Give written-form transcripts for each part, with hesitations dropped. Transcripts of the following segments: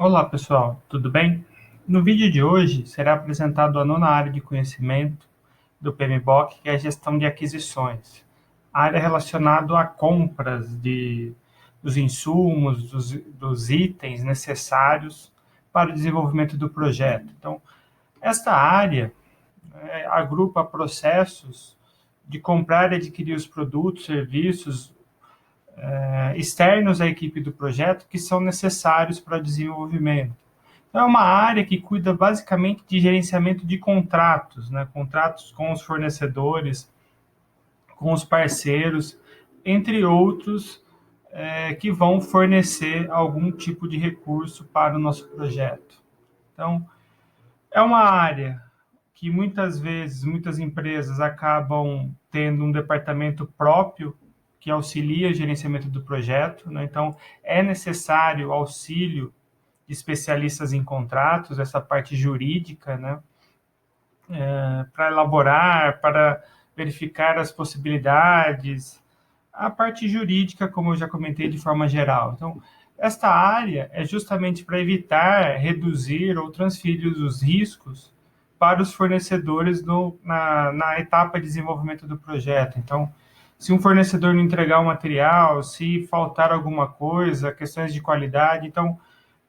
Olá, pessoal, tudo bem? No vídeo de hoje será apresentado a nona área de conhecimento do PMBOK, que é a gestão de aquisições. A área relacionada a compras dos insumos, dos itens necessários para o desenvolvimento do projeto. Então, esta área agrupa processos de comprar e adquirir os produtos, serviços externos à equipe do projeto que são necessários para o desenvolvimento. Então, é uma área que cuida basicamente de gerenciamento de contratos, né? Contratos com os fornecedores, com os parceiros, entre outros, que vão fornecer algum tipo de recurso para o nosso projeto. Então, é uma área que muitas vezes, muitas empresas acabam tendo um departamento próprio que auxilia o gerenciamento do projeto, né? Então, é necessário auxílio de especialistas em contratos, essa parte jurídica, né? Para elaborar, para verificar as possibilidades, a parte jurídica, como eu já comentei de forma geral. Então, esta área é justamente para evitar, reduzir ou transferir os riscos para os fornecedores na etapa de desenvolvimento do projeto. Então, se um fornecedor não entregar o material, se faltar alguma coisa, questões de qualidade, então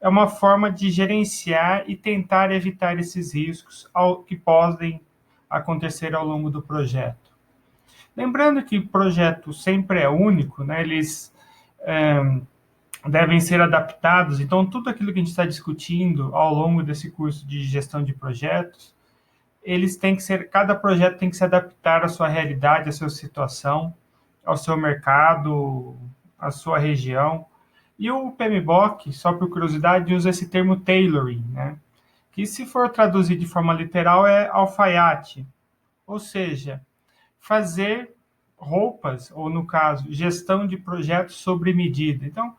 é uma forma de gerenciar e tentar evitar esses riscos que podem acontecer ao longo do projeto. Lembrando que o projeto sempre é único, né? Eles devem ser adaptados, então tudo aquilo que a gente está discutindo ao longo desse curso de gestão de projetos, eles têm que ser, cada projeto tem que se adaptar à sua realidade, à sua situação, ao seu mercado, à sua região. E o PMBOK, só por curiosidade, usa esse termo tailoring, né? Que se for traduzir de forma literal é alfaiate, ou seja, fazer roupas, ou no caso, gestão de projetos sobre medida. Então,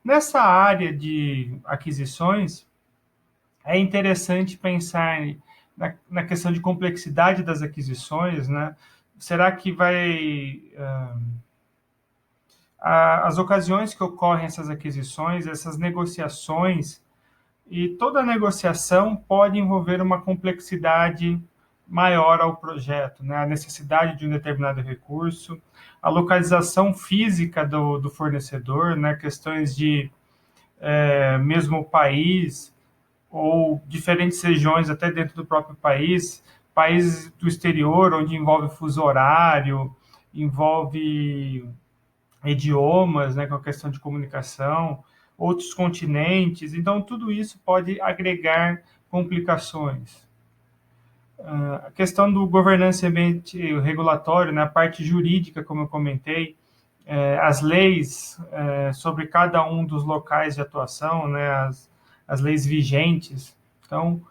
nessa área de aquisições, é interessante pensar na questão de complexidade das aquisições, né? Será que as ocasiões que ocorrem essas aquisições, essas negociações, e toda negociação pode envolver uma complexidade maior ao projeto, né? A necessidade de um determinado recurso, a localização física do fornecedor, né? Questões de mesmo país ou diferentes regiões até dentro do próprio país, países do exterior, onde envolve fuso horário, envolve idiomas, né, com a questão de comunicação, outros continentes. Então, tudo isso pode agregar complicações. A questão do governança ambiente regulatório, né, a parte jurídica, como eu comentei, as leis sobre cada um dos locais de atuação, né, as leis vigentes. Então,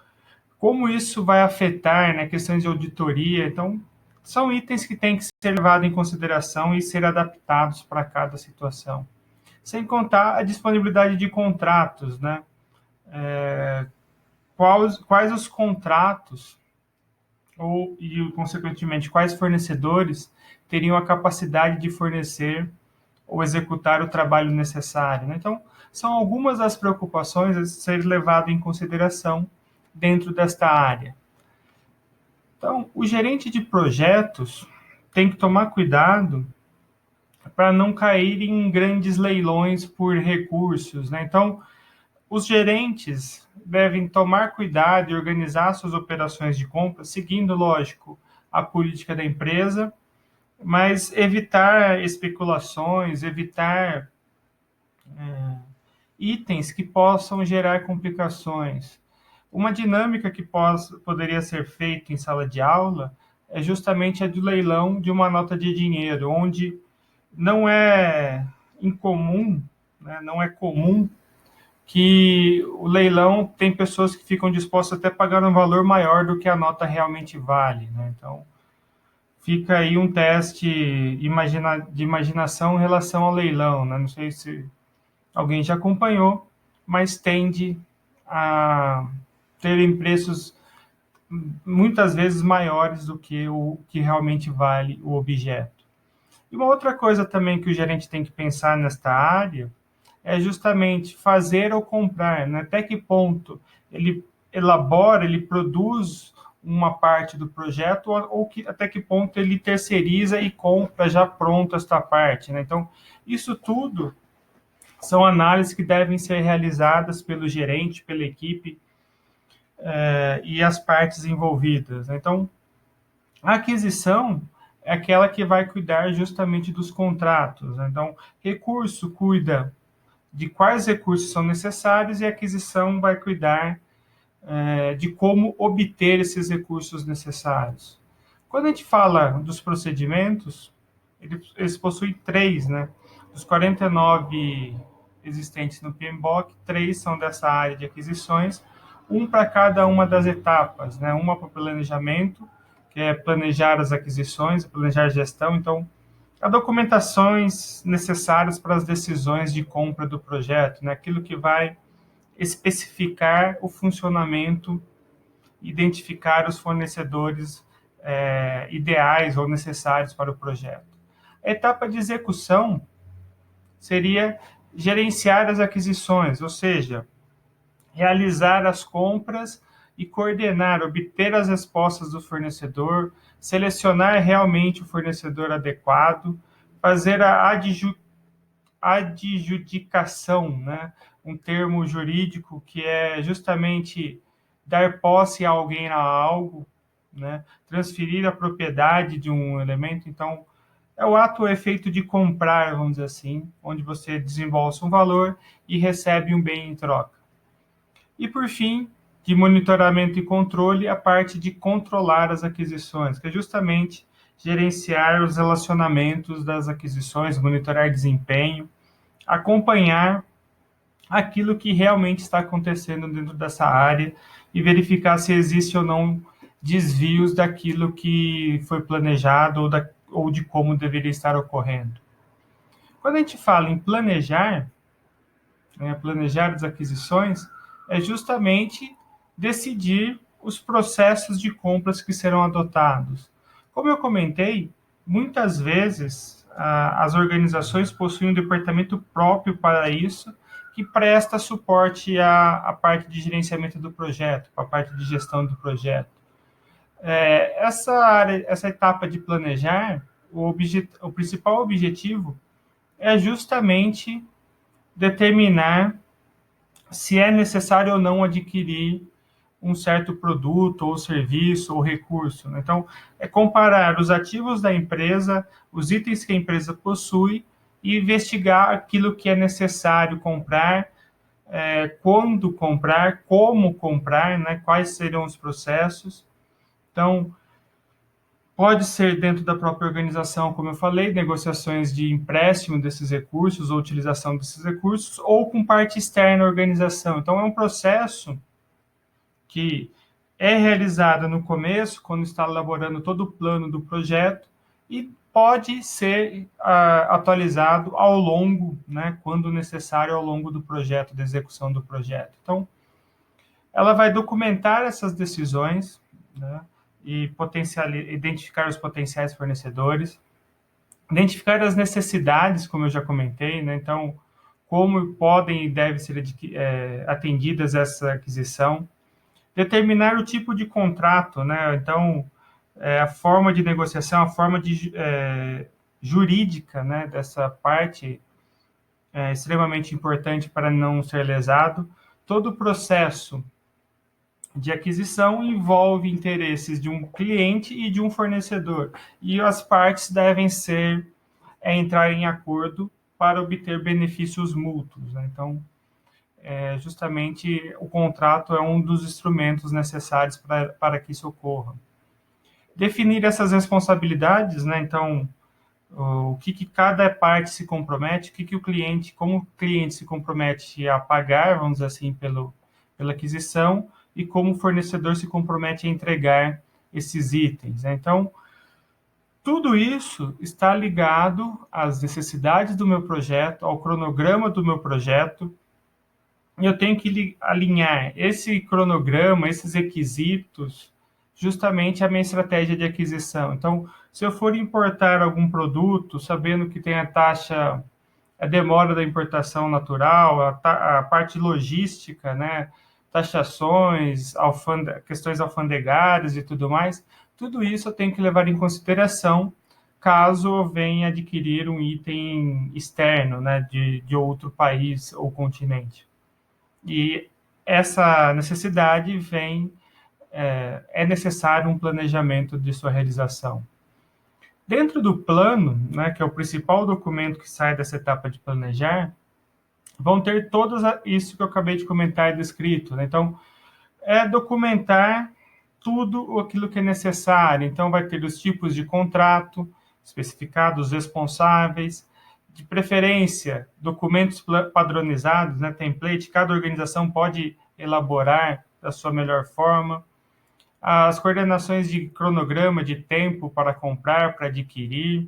como isso vai afetar, né, questões de auditoria. Então, são itens que têm que ser levados em consideração e ser adaptados para cada situação. Sem contar a disponibilidade de contratos, né? Quais os contratos e, consequentemente, quais fornecedores teriam a capacidade de fornecer ou executar o trabalho necessário, né? Então, são algumas das preocupações a ser levado em consideração dentro desta área. Então, o gerente de projetos tem que tomar cuidado para não cair em grandes leilões por recursos, né? Então, os gerentes devem tomar cuidado e organizar suas operações de compra, seguindo, lógico, a política da empresa, mas evitar especulações, evitar itens que possam gerar complicações. Uma dinâmica que poderia ser feita em sala de aula é justamente a do leilão de uma nota de dinheiro, onde não é incomum, né, não é comum que o leilão tem pessoas que ficam dispostas até a pagar um valor maior do que a nota realmente vale, né? Então, fica aí um teste de imaginação em relação ao leilão, né? Não sei se alguém já acompanhou, mas tende a terem preços muitas vezes maiores do que o que realmente vale o objeto. E uma outra coisa também que o gerente tem que pensar nesta área é justamente fazer ou comprar, né? Até que ponto ele elabora, ele produz uma parte do projeto, até que ponto ele terceiriza e compra já pronto esta parte, né? Então, isso tudo são análises que devem ser realizadas pelo gerente, pela equipe e as partes envolvidas, né? Então, a aquisição é aquela que vai cuidar justamente dos contratos, né? Então, recurso cuida de quais recursos são necessários e a aquisição vai cuidar de como obter esses recursos necessários. Quando a gente fala dos procedimentos, eles possuem três, né? Dos 49 existentes no PMBOK, três são dessa área de aquisições, um para cada uma das etapas, né? Uma para o planejamento, que é planejar as aquisições, planejar a gestão. Então, há documentações necessárias para as decisões de compra do projeto, né? Aquilo que vai especificar o funcionamento, identificar os fornecedores ideais ou necessários para o projeto. A etapa de execução seria gerenciar as aquisições, ou seja, realizar as compras e coordenar, obter as respostas do fornecedor, selecionar realmente o fornecedor adequado, fazer a adjudicação, né? Um termo jurídico que é justamente dar posse a alguém a algo, né? Transferir a propriedade de um elemento. Então, é o ato ou efeito de comprar, vamos dizer assim, onde você desembolsa um valor e recebe um bem em troca. E, por fim, de monitoramento e controle, a parte de controlar as aquisições, que é justamente gerenciar os relacionamentos das aquisições, monitorar desempenho, acompanhar aquilo que realmente está acontecendo dentro dessa área e verificar se existe ou não desvios daquilo que foi planejado ou de como deveria estar ocorrendo. Quando a gente fala em planejar, né, planejar as aquisições, é justamente decidir os processos de compras que serão adotados. Como eu comentei, muitas vezes as organizações possuem um departamento próprio para isso, que presta suporte à parte de gerenciamento do projeto, à parte de gestão do projeto. Essa etapa de planejar, o principal objetivo é justamente determinar se é necessário ou não adquirir um certo produto ou serviço ou recurso, né? Então, é comparar os ativos da empresa, os itens que a empresa possui e investigar aquilo que é necessário comprar, quando comprar, como comprar, né? Quais serão os processos. Então, pode ser dentro da própria organização, como eu falei, negociações de empréstimo desses recursos ou utilização desses recursos, ou com parte externa da organização. Então, é um processo que é realizada no começo, quando está elaborando todo o plano do projeto, e pode ser atualizado ao longo, né, quando necessário, ao longo do projeto, da execução do projeto. Então, ela vai documentar essas decisões, né, e identificar os potenciais fornecedores, identificar as necessidades, como eu já comentei, né, então, como podem e devem ser atendidas essa aquisição, determinar o tipo de contrato, né? Então, a forma de negociação, a forma jurídica, né, dessa parte é extremamente importante para não ser lesado. Todo o processo de aquisição envolve interesses de um cliente e de um fornecedor, e as partes devem entrar em acordo para obter benefícios mútuos, né? Então, justamente o contrato é um dos instrumentos necessários para que isso ocorra. Definir essas responsabilidades, né? Então, o que cada parte se compromete, o cliente, como o cliente se compromete a pagar, vamos dizer assim, pela aquisição, e como o fornecedor se compromete a entregar esses itens, né? Então, tudo isso está ligado às necessidades do meu projeto, ao cronograma do meu projeto, eu tenho que alinhar esse cronograma, esses requisitos, justamente à minha estratégia de aquisição. Então, se eu for importar algum produto, sabendo que tem a taxa a demora da importação natural, a parte logística, né, taxações, questões alfandegárias e tudo mais, tudo isso eu tenho que levar em consideração caso eu venha adquirir um item externo, né, de outro país ou continente. E essa necessidade é necessário um planejamento de sua realização. Dentro do plano, né, que é o principal documento que sai dessa etapa de planejar, vão ter todos isso que eu acabei de comentar e descrito, né? Então, é documentar tudo aquilo que é necessário. Então, vai ter os tipos de contrato, especificados, responsáveis, de preferência, documentos padronizados, né, template, cada organização pode elaborar da sua melhor forma, as coordenações de cronograma, de tempo para comprar, para adquirir,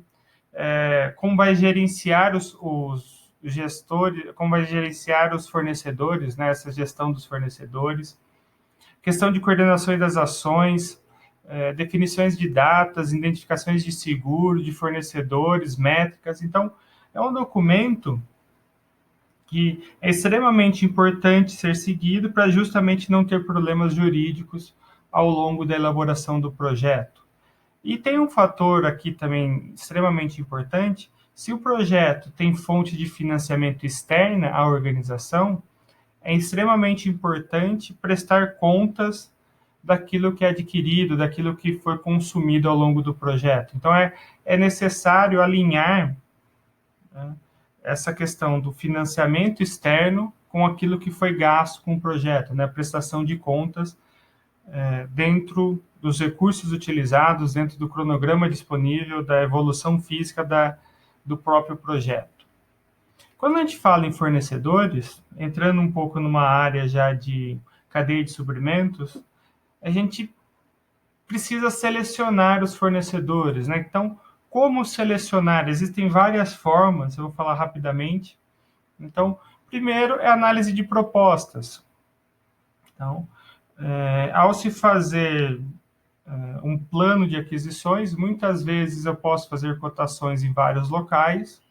como vai gerenciar os gestores, como vai gerenciar os fornecedores, né, essa gestão dos fornecedores, questão de coordenações das ações, definições de datas, identificações de seguro, de fornecedores, métricas. Então, é um documento que é extremamente importante ser seguido para justamente não ter problemas jurídicos ao longo da elaboração do projeto. E tem um fator aqui também extremamente importante: se o projeto tem fonte de financiamento externa à organização, é extremamente importante prestar contas daquilo que é adquirido, daquilo que foi consumido ao longo do projeto. Então, é necessário alinhar, né, essa questão do financiamento externo com aquilo que foi gasto com o projeto, né, a prestação de contas dentro dos recursos utilizados, dentro do cronograma disponível, da evolução física do próprio projeto. Quando a gente fala em fornecedores, entrando um pouco numa área já de cadeia de suprimentos, a gente precisa selecionar os fornecedores, né? Então, como selecionar? Existem várias formas, eu vou falar rapidamente. Então, primeiro é a análise de propostas. Então, ao se fazer um plano de aquisições, muitas vezes eu posso fazer cotações em vários locais,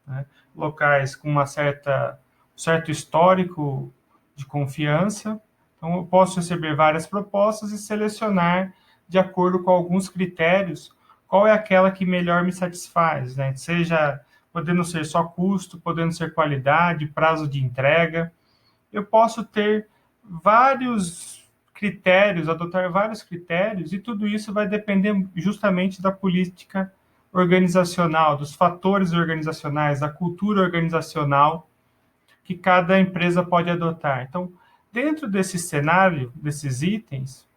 né? Locais com um certo histórico de confiança. Então, eu posso receber várias propostas e selecionar, de acordo com alguns critérios, qual é aquela que melhor me satisfaz, né? Seja podendo ser só custo, podendo ser qualidade, prazo de entrega. Eu posso ter vários critérios, adotar vários critérios, e tudo isso vai depender justamente da política organizacional, dos fatores organizacionais, da cultura organizacional que cada empresa pode adotar. Então, dentro desse cenário, desses itens,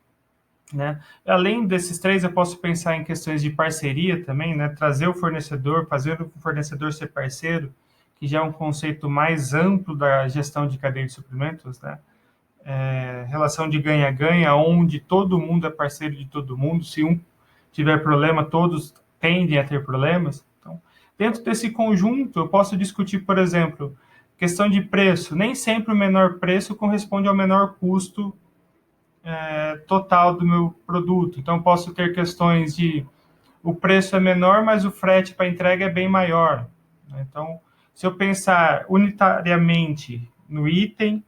né, além desses três, eu posso pensar em questões de parceria também, né, trazer o fornecedor, fazer o fornecedor ser parceiro, que já é um conceito mais amplo da gestão de cadeia de suprimentos, né? Relação de ganha-ganha, onde todo mundo é parceiro de todo mundo. Se um tiver problema, todos tendem a ter problemas. Então, dentro desse conjunto, eu posso discutir, por exemplo, questão de preço. Nem sempre o menor preço corresponde ao menor custo total do meu produto. Então, posso ter questões de o preço é menor, mas o frete para entrega é bem maior. Então, se eu pensar unitariamente no item,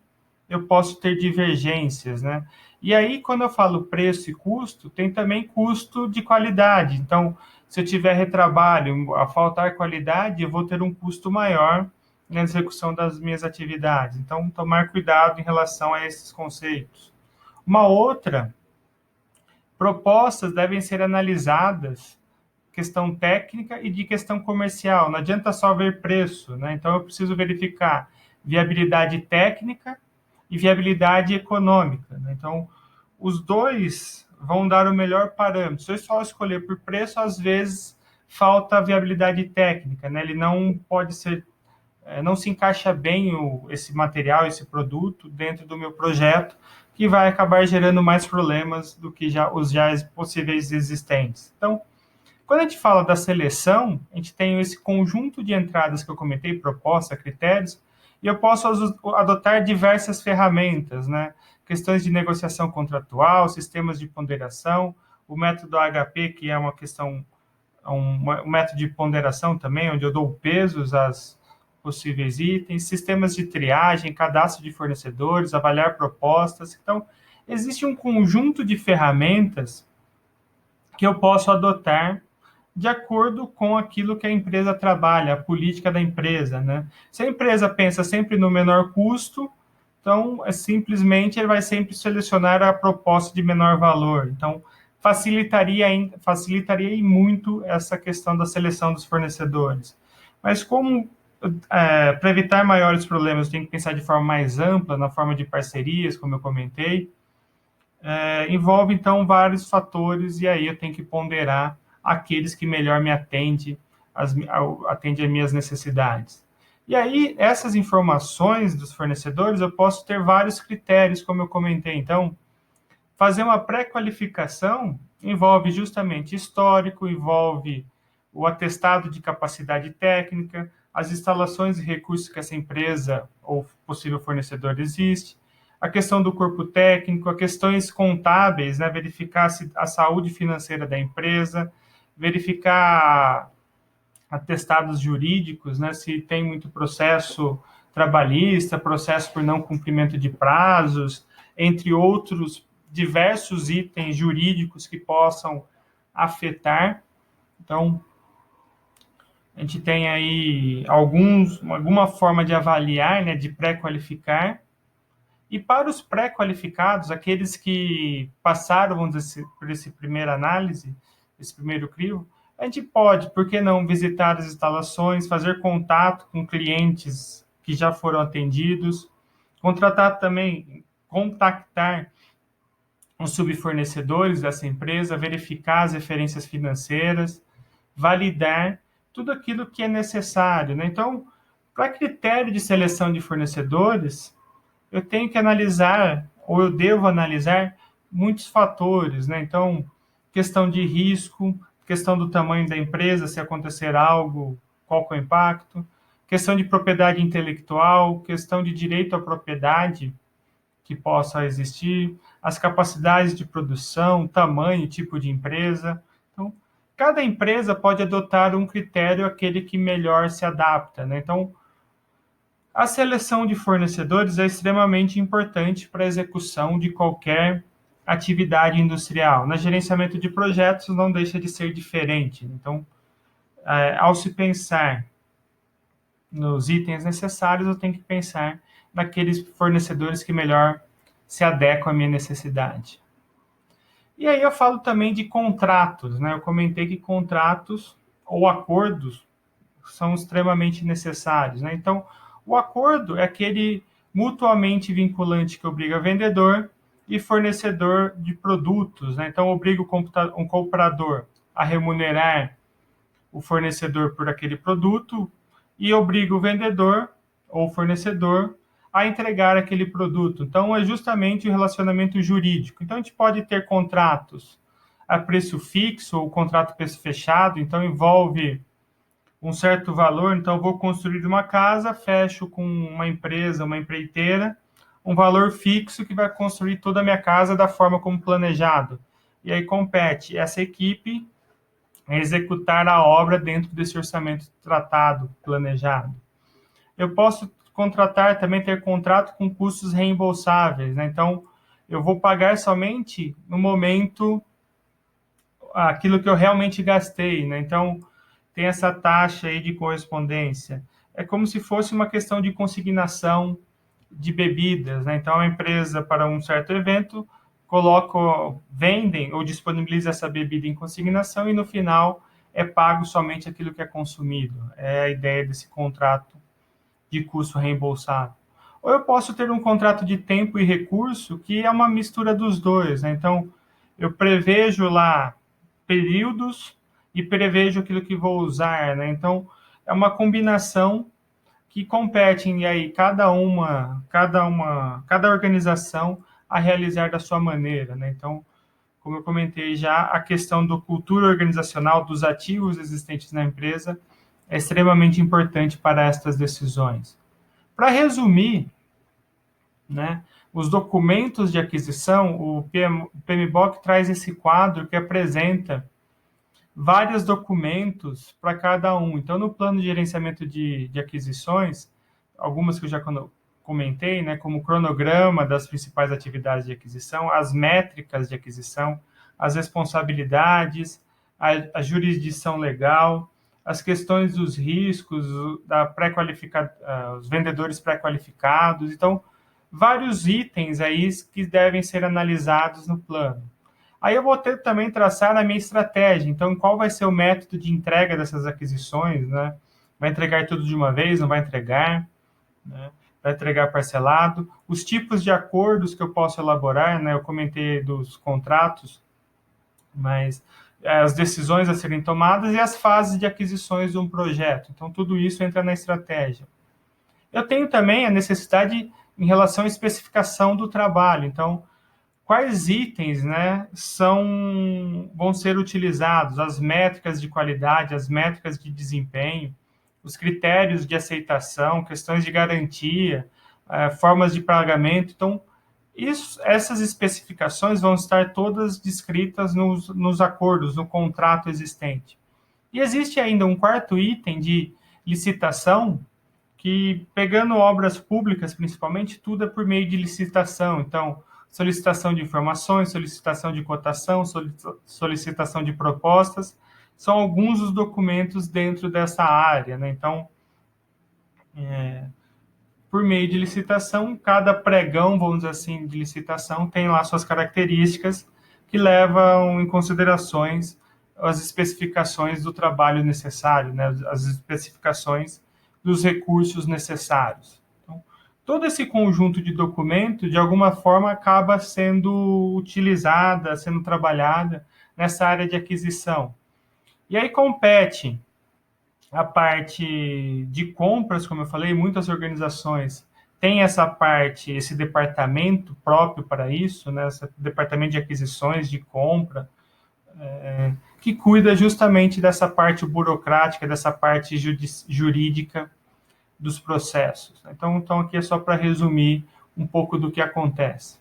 eu posso ter divergências, né? E aí, quando eu falo preço e custo, tem também custo de qualidade. Então, se eu tiver retrabalho, a faltar qualidade, eu vou ter um custo maior na execução das minhas atividades. Então, tomar cuidado em relação a esses conceitos. Uma outra, propostas devem ser analisadas, questão técnica e de questão comercial. Não adianta só ver preço, né? Então, eu preciso verificar viabilidade técnica e viabilidade econômica, né? Então, os dois vão dar o melhor parâmetro. Se eu só escolher por preço, às vezes falta a viabilidade técnica, né? Ele não pode ser, não se encaixa bem esse material, esse produto dentro do meu projeto, que vai acabar gerando mais problemas do que os já possíveis existentes. Então, quando a gente fala da seleção, a gente tem esse conjunto de entradas que eu comentei, proposta, critérios, e eu posso adotar diversas ferramentas, né? Questões de negociação contratual, sistemas de ponderação, o método HP, que é um método de ponderação também, onde eu dou pesos às possíveis itens, sistemas de triagem, cadastro de fornecedores, avaliar propostas. Então, existe um conjunto de ferramentas que eu posso adotar de acordo com aquilo que a empresa trabalha, a política da empresa, né? Se a empresa pensa sempre no menor custo, então simplesmente ele vai sempre selecionar a proposta de menor valor. Então, facilitaria muito essa questão da seleção dos fornecedores. Mas como para evitar maiores problemas, tem que pensar de forma mais ampla, na forma de parcerias, como eu comentei, envolve, então, vários fatores, e aí eu tenho que ponderar aqueles que melhor me atende às minhas necessidades. E aí, essas informações dos fornecedores, eu posso ter vários critérios, como eu comentei. Então, fazer uma pré-qualificação envolve justamente histórico, envolve o atestado de capacidade técnica, as instalações e recursos que essa empresa ou possível fornecedor existe, a questão do corpo técnico, as questões contábeis, né, verificar a saúde financeira da empresa, verificar atestados jurídicos, né, se tem muito processo trabalhista, processo por não cumprimento de prazos, entre outros diversos itens jurídicos que possam afetar. Então, a gente tem aí alguma forma de avaliar, né, de pré-qualificar. E para os pré-qualificados, aqueles que passaram, vamos dizer, por esse primeira análise, esse primeiro crivo, a gente pode, por que não, visitar as instalações, fazer contato com clientes que já foram atendidos, contactar os subfornecedores dessa empresa, verificar as referências financeiras, validar tudo aquilo que é necessário, né? Então, para critério de seleção de fornecedores, eu tenho que analisar, ou eu devo analisar, muitos fatores, né? Então, questão de risco, questão do tamanho da empresa, se acontecer algo, qual que é o impacto, questão de propriedade intelectual, questão de direito à propriedade que possa existir, as capacidades de produção, tamanho, tipo de empresa. Então, cada empresa pode adotar um critério, aquele que melhor se adapta, né? Então, a seleção de fornecedores é extremamente importante para a execução de qualquer atividade industrial. No gerenciamento de projetos não deixa de ser diferente. Então, ao se pensar nos itens necessários, eu tenho que pensar naqueles fornecedores que melhor se adequam à minha necessidade. E aí eu falo também de contratos, né? Eu comentei que contratos ou acordos são extremamente necessários, né? Então, o acordo é aquele mutuamente vinculante que obriga vendedor e fornecedor de produtos, né? Então, obriga um comprador a remunerar o fornecedor por aquele produto e obriga o vendedor ou fornecedor a entregar aquele produto. Então, é justamente o relacionamento jurídico. Então, a gente pode ter contratos a preço fixo ou contrato preço fechado, então envolve um certo valor, então eu vou construir uma casa, fecho com uma empresa, uma empreiteira, um valor fixo que vai construir toda a minha casa da forma como planejado. E aí compete essa equipe a executar a obra dentro desse orçamento tratado, planejado. Eu posso contratar, também ter contrato com custos reembolsáveis, né? Então, eu vou pagar somente no momento aquilo que eu realmente gastei, né? Então, tem essa taxa aí de correspondência. É como se fosse uma questão de consignação de bebidas, né? Então, a empresa, para um certo evento, vendem ou disponibiliza essa bebida em consignação e, no final, é pago somente aquilo que é consumido. É a ideia desse contrato de custo reembolsado. Ou eu posso ter um contrato de tempo e recurso, que é uma mistura dos dois, né? Então, eu prevejo lá períodos e prevejo aquilo que vou usar, né? Então, é uma combinação que compete e aí cada organização a realizar da sua maneira, né? Então, como eu comentei já, a questão da cultura organizacional dos ativos existentes na empresa é extremamente importante para estas decisões. Para resumir, né, os documentos de aquisição, o PMBOK traz esse quadro que apresenta vários documentos para cada um. Então, no plano de gerenciamento de aquisições, algumas que eu já comentei, né, como o cronograma das principais atividades de aquisição, as métricas de aquisição, as responsabilidades, a jurisdição legal, as questões dos riscos, os vendedores pré-qualificados. Então, vários itens aí que devem ser analisados no plano. Aí eu vou ter também traçar a minha estratégia. Então, qual vai ser o método de entrega dessas aquisições, né? Vai entregar tudo de uma vez? Não vai entregar? Né? Vai entregar parcelado? Os tipos de acordos que eu posso elaborar, né? Eu comentei dos contratos, mas as decisões a serem tomadas e as fases de aquisições de um projeto. Então, tudo isso entra na estratégia. Eu tenho também a necessidade em relação à especificação do trabalho. Então, quais itens, né, vão ser utilizados, as métricas de qualidade, as métricas de desempenho, os critérios de aceitação, questões de garantia, formas de pagamento. Então, essas especificações vão estar todas descritas nos acordos, no contrato existente. E existe ainda um quarto item de licitação, que, pegando obras públicas, principalmente, tudo é por meio de licitação. Então, solicitação de informações, solicitação de cotação, solicitação de propostas, são alguns dos documentos dentro dessa área, né? Então, por meio de licitação, cada pregão, vamos dizer assim, de licitação tem lá suas características que levam em considerações as especificações do trabalho necessário, né? As especificações dos recursos necessários. Então, todo esse conjunto de documentos, de alguma forma, acaba sendo utilizada, sendo trabalhada nessa área de aquisição. E aí compete a parte de compras, como eu falei, muitas organizações têm essa parte, esse departamento próprio para isso, né? Esse departamento de aquisições, de compra, que cuida justamente dessa parte burocrática, dessa parte jurídica dos processos. Então aqui é só para resumir um pouco do que acontece.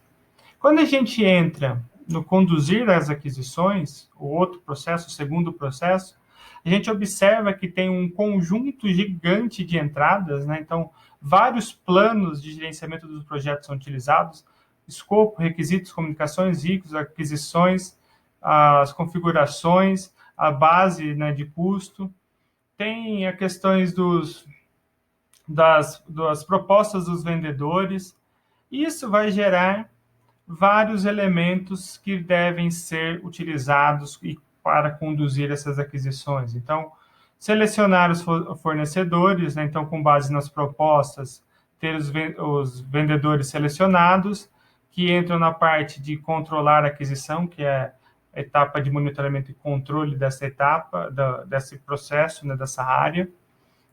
Quando a gente entra no conduzir as aquisições, o outro processo, o segundo processo, a gente observa que tem um conjunto gigante de entradas, né? Então, vários planos de gerenciamento dos projetos são utilizados, escopo, requisitos, comunicações, ricos, aquisições, as configurações, a base, né, de custo, tem as questões das propostas dos vendedores. Isso vai gerar vários elementos que devem ser utilizados para conduzir essas aquisições. Então, selecionar os fornecedores, né? Então, com base nas propostas, ter os vendedores selecionados, que entram na parte de controlar a aquisição, que é a etapa de monitoramento e controle dessa etapa, desse processo, né, dessa área.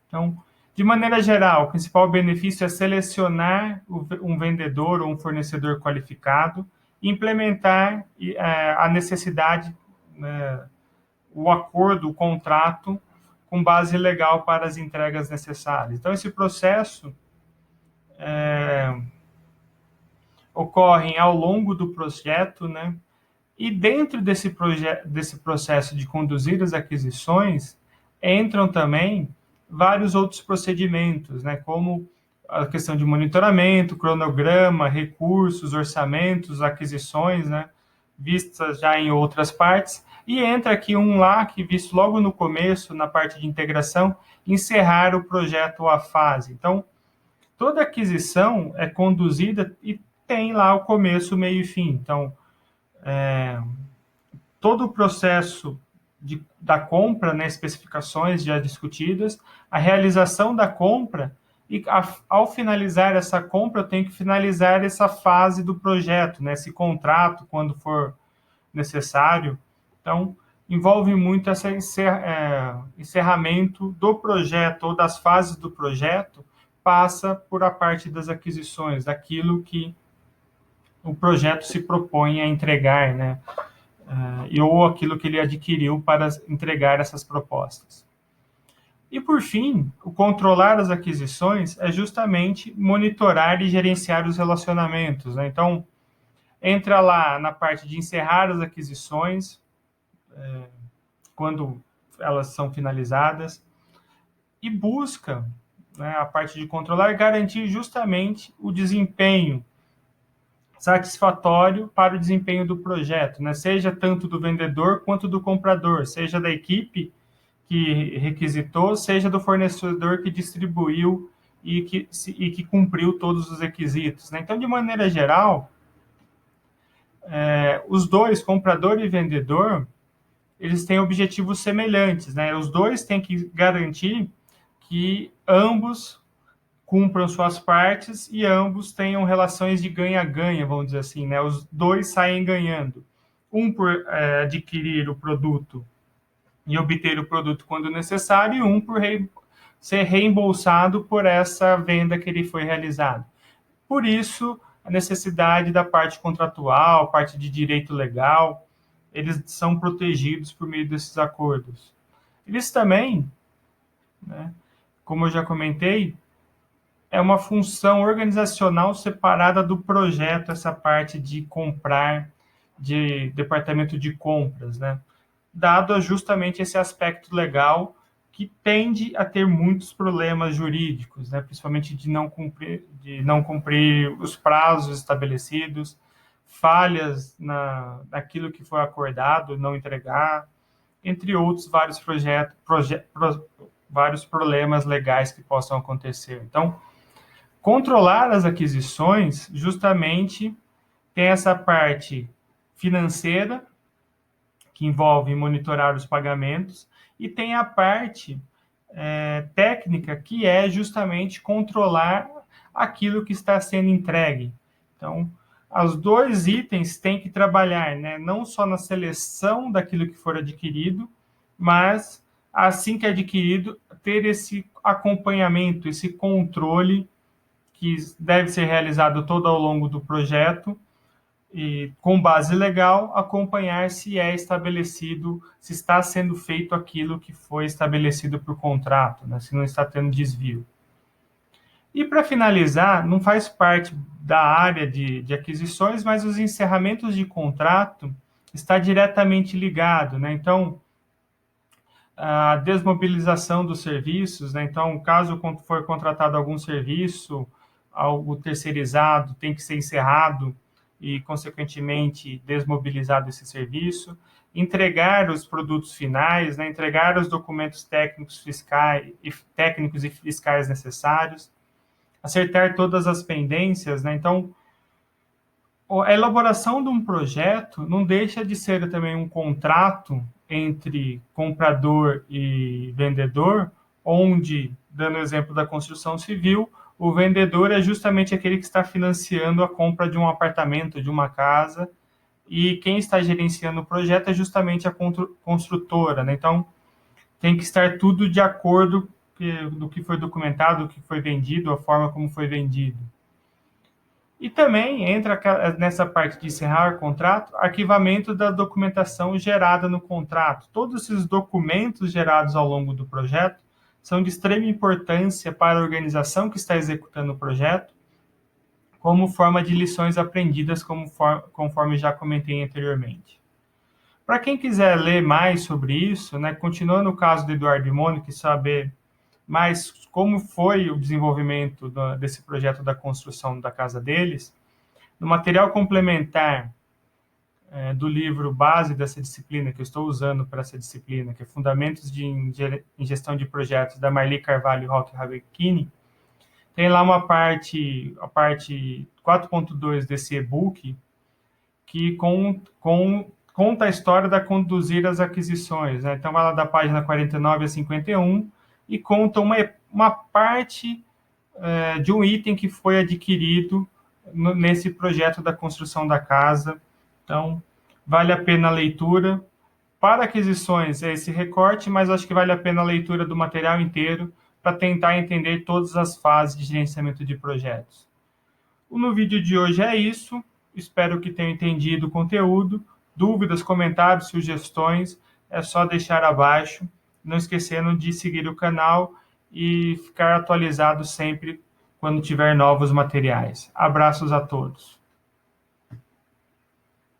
Então, de maneira geral, o principal benefício é selecionar um vendedor ou um fornecedor qualificado, implementar a necessidade, né, o acordo, o contrato, com base legal para as entregas necessárias. Então, esse processo ocorre ao longo do projeto, né? E dentro desse processo de conduzir as aquisições, entram também vários outros procedimentos, né, como a questão de monitoramento, cronograma, recursos, orçamentos, aquisições, né, vistas já em outras partes, e entra aqui um lá que visto logo no começo, na parte de integração, encerrar o projeto ou a fase. Então, toda aquisição é conduzida e tem lá o começo, meio e fim. Então, todo o processo da compra, né, especificações já discutidas, a realização da compra, e ao finalizar essa compra, eu tenho que finalizar essa fase do projeto, né, esse contrato, quando for necessário. Então, envolve muito esse encerramento do projeto ou das fases do projeto, passa por a parte das aquisições, daquilo que o projeto se propõe a entregar, né, ou aquilo que ele adquiriu para entregar essas propostas. E, por fim, o controlar as aquisições é justamente monitorar e gerenciar os relacionamentos, né? Então, entra lá na parte de encerrar as aquisições, quando elas são finalizadas, e busca, né, a parte de controlar, garantir justamente o desempenho satisfatório para o desempenho do projeto, né? Seja tanto do vendedor quanto do comprador, seja da equipe que requisitou, seja do fornecedor que distribuiu e que cumpriu todos os requisitos, né? Então, de maneira geral, os dois, comprador e vendedor, eles têm objetivos semelhantes, né? Os dois têm que garantir que ambos cumpram suas partes e ambos tenham relações de ganha-ganha, vamos dizer assim, né? Os dois saem ganhando. Um por adquirir o produto e obter o produto quando necessário, e um por ser reembolsado por essa venda que ele foi realizado. Por isso, a necessidade da parte contratual, parte de direito legal, eles são protegidos por meio desses acordos. Eles também, né, como eu já comentei, é uma função organizacional separada do projeto, essa parte de comprar, de departamento de compras, né? Dado justamente esse aspecto legal que tende a ter muitos problemas jurídicos, né? Principalmente de não cumprir os prazos estabelecidos, falhas naquilo que foi acordado, não entregar, entre outros vários problemas legais que possam acontecer. Então, controlar as aquisições, justamente, tem essa parte financeira, que envolve monitorar os pagamentos, e tem a parte técnica, que é justamente controlar aquilo que está sendo entregue. Então, os dois itens têm que trabalhar, né, não só na seleção daquilo que for adquirido, mas, assim que é adquirido, ter esse acompanhamento, esse controle que deve ser realizado todo ao longo do projeto e, com base legal, acompanhar se é estabelecido, se está sendo feito aquilo que foi estabelecido por contrato, né? Se não está tendo desvio. E, para finalizar, não faz parte da área de aquisições, mas os encerramentos de contrato está diretamente ligado, né? Então, a desmobilização dos serviços, né? Então, caso for contratado algum serviço, algo terceirizado, tem que ser encerrado e, consequentemente, desmobilizado esse serviço, entregar os produtos finais, né? Entregar os documentos técnicos e fiscais necessários, acertar todas as pendências, né? Então, a elaboração de um projeto não deixa de ser também um contrato entre comprador e vendedor, onde, dando o exemplo da construção civil, o vendedor é justamente aquele que está financiando a compra de um apartamento, de uma casa, e quem está gerenciando o projeto é justamente a construtora, né? Então, tem que estar tudo de acordo do que foi documentado, do que foi vendido, a forma como foi vendido. E também entra nessa parte de encerrar o contrato, arquivamento da documentação gerada no contrato. Todos esses documentos gerados ao longo do projeto são de extrema importância para a organização que está executando o projeto, como forma de lições aprendidas, conforme já comentei anteriormente. Para quem quiser ler mais sobre isso, né, continuando o caso do Eduardo e Mônica, e saber mais como foi o desenvolvimento desse projeto da construção da casa deles, no material complementar do livro base dessa disciplina, que eu estou usando para essa disciplina, que é Fundamentos em Gestão de Projetos, da Marli Carvalho e Roque Rabechini, tem lá a parte 4.2 desse e-book, que conta a história da conduzir as aquisições, né? Então, vai lá da página 49 a 51 e conta uma parte de um item que foi adquirido nesse projeto da construção da casa. Então, vale a pena a leitura. Para aquisições é esse recorte, mas acho que vale a pena a leitura do material inteiro para tentar entender todas as fases de gerenciamento de projetos. No vídeo de hoje é isso. Espero que tenham entendido o conteúdo. Dúvidas, comentários, sugestões, é só deixar abaixo. Não esquecendo de seguir o canal e ficar atualizado sempre quando tiver novos materiais. Abraços a todos.